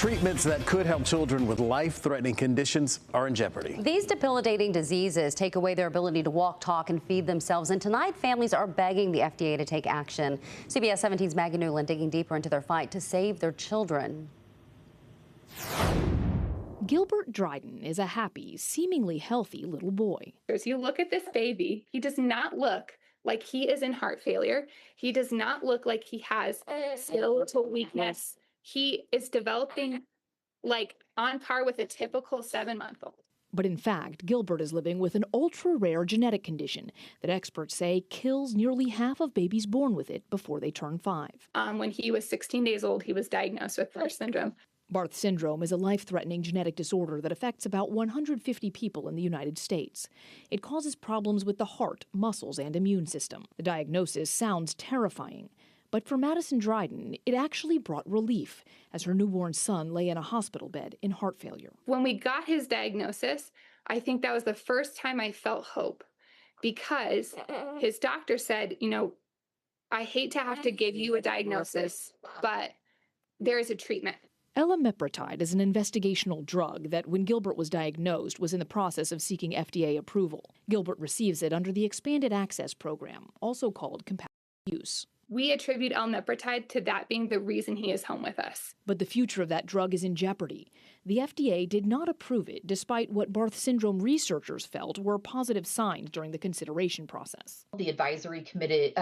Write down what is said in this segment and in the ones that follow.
Treatments that could help children with life-threatening conditions are in jeopardy. These debilitating diseases take away their ability to walk, talk, and feed themselves. And tonight, families are begging the FDA to take action. CBS 17's Maggie Newland digging deeper into their fight to save their children. Gilbert Dryden is a happy, seemingly healthy little boy. As you look at this baby, he does not look like he is in heart failure. He does not look like he has skeletal weakness. He is developing like on par with a typical 7-month-old. But in fact, Gilbert is living with an ultra-rare genetic condition that experts say kills nearly half of babies born with it before they turn 5. When he was 16 days old, he was diagnosed with Barth syndrome. Barth syndrome is a life-threatening genetic disorder that affects about 150 people in the United States. It causes problems with the heart, muscles, and immune system. The diagnosis sounds terrifying. But for Madison Dryden, it actually brought relief as her newborn son lay in a hospital bed in heart failure. When we got his diagnosis, I think that was the first time I felt hope, because his doctor said, I hate to have to give you a diagnosis, but there is a treatment. Elamipretide is an investigational drug that, when Gilbert was diagnosed, was in the process of seeking FDA approval. Gilbert receives it under the Expanded Access Program, also called compassionate use. We attribute elamipretide to that being the reason he is home with us. But the future of that drug is in jeopardy. The FDA did not approve it, despite what Barth syndrome researchers felt were positive signs during the consideration process. The advisory committee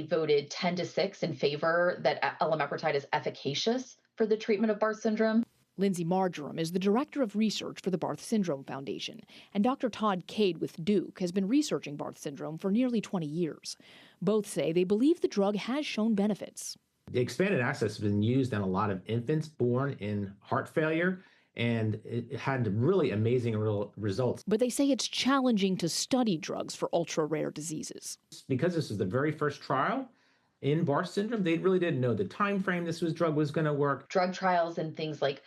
voted 10-6 in favor that elamipretide is efficacious for the treatment of Barth syndrome. Lindsay Marjoram is the director of research for the Barth Syndrome Foundation, and Dr. Todd Cade with Duke has been researching Barth syndrome for nearly 20 years. Both say they believe the drug has shown benefits. The expanded access has been used on a lot of infants born in heart failure, and it had really amazing results. But they say it's challenging to study drugs for ultra-rare diseases. Because this is the very first trial in Barth syndrome, they really didn't know the time frame this drug was going to work. Drug trials and things like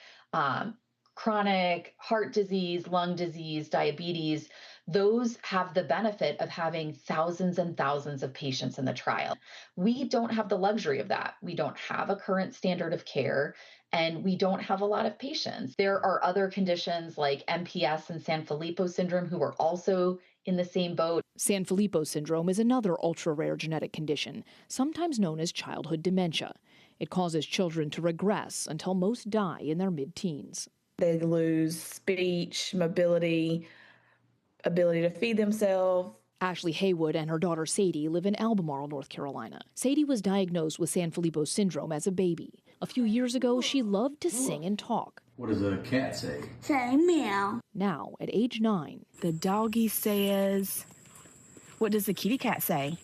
chronic heart disease, lung disease, diabetes, those have the benefit of having thousands and thousands of patients in the trial. We don't have the luxury of that. We don't have a current standard of care, and we don't have a lot of patients. There are other conditions like MPS and Sanfilippo syndrome who are also in the same boat. Sanfilippo syndrome is another ultra-rare genetic condition, sometimes known as childhood dementia. It causes children to regress until most die in their mid-teens. They lose speech, mobility, ability to feed themselves. Ashley Haywood and her daughter Sadie live in Albemarle, North Carolina. Sadie was diagnosed with Sanfilippo syndrome as a baby. A few years ago, she loved to sing and talk. What does a cat say? Say meow. Now, at age 9, the doggy says, what does the kitty cat say?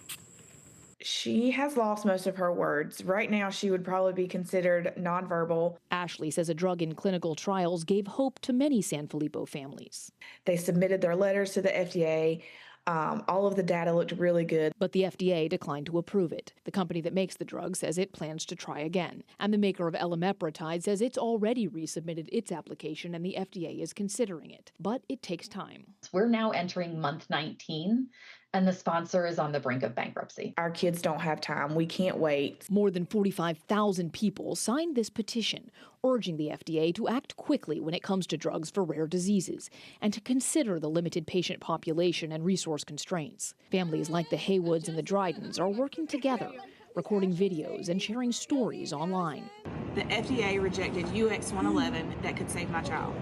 She has lost most of her words. Right now, she would probably be considered nonverbal. Ashley says a drug in clinical trials gave hope to many Sanfilippo families. They submitted their letters to the FDA. All of the data looked really good. But the FDA declined to approve it. The company that makes the drug says it plans to try again. And the maker of elamipretide says it's already resubmitted its application and the FDA is considering it. But it takes time. We're now entering month 19, and the sponsor is on the brink of bankruptcy. Our kids don't have time. We can't wait. More than 45,000 people signed this petition, urging the FDA to act quickly when it comes to drugs for rare diseases and to consider the limited patient population and resource constraints. Families like the Haywoods and the Drydens are working together, recording videos and sharing stories online. The FDA rejected UX111 that could save my child.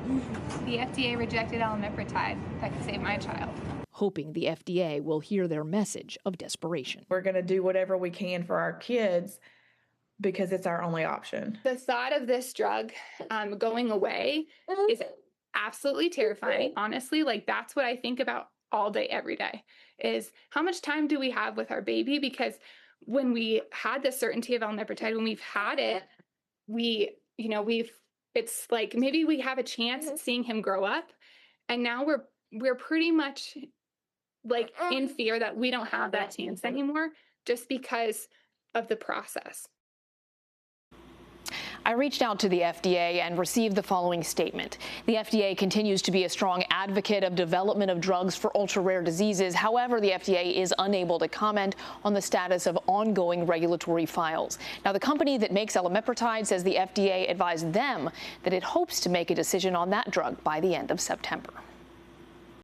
The FDA rejected elamipretide that could save my child. Hoping the FDA will hear their message of desperation. We're going to do whatever we can for our kids because it's our only option. The thought of this drug going away is absolutely terrifying. Honestly, that's what I think about all day, every day, is how much time do we have with our baby? Because when we had the certainty of elamipretide, when we've had it, it's like maybe we have a chance at seeing him grow up, and now we're pretty much in fear that we don't have that chance anymore just because of the process. I reached out to the FDA and received the following statement. The FDA continues to be a strong advocate of development of drugs for ultra-rare diseases. However, the FDA is unable to comment on the status of ongoing regulatory files. Now, the company that makes elamipretide says the FDA advised them that it hopes to make a decision on that drug by the end of September.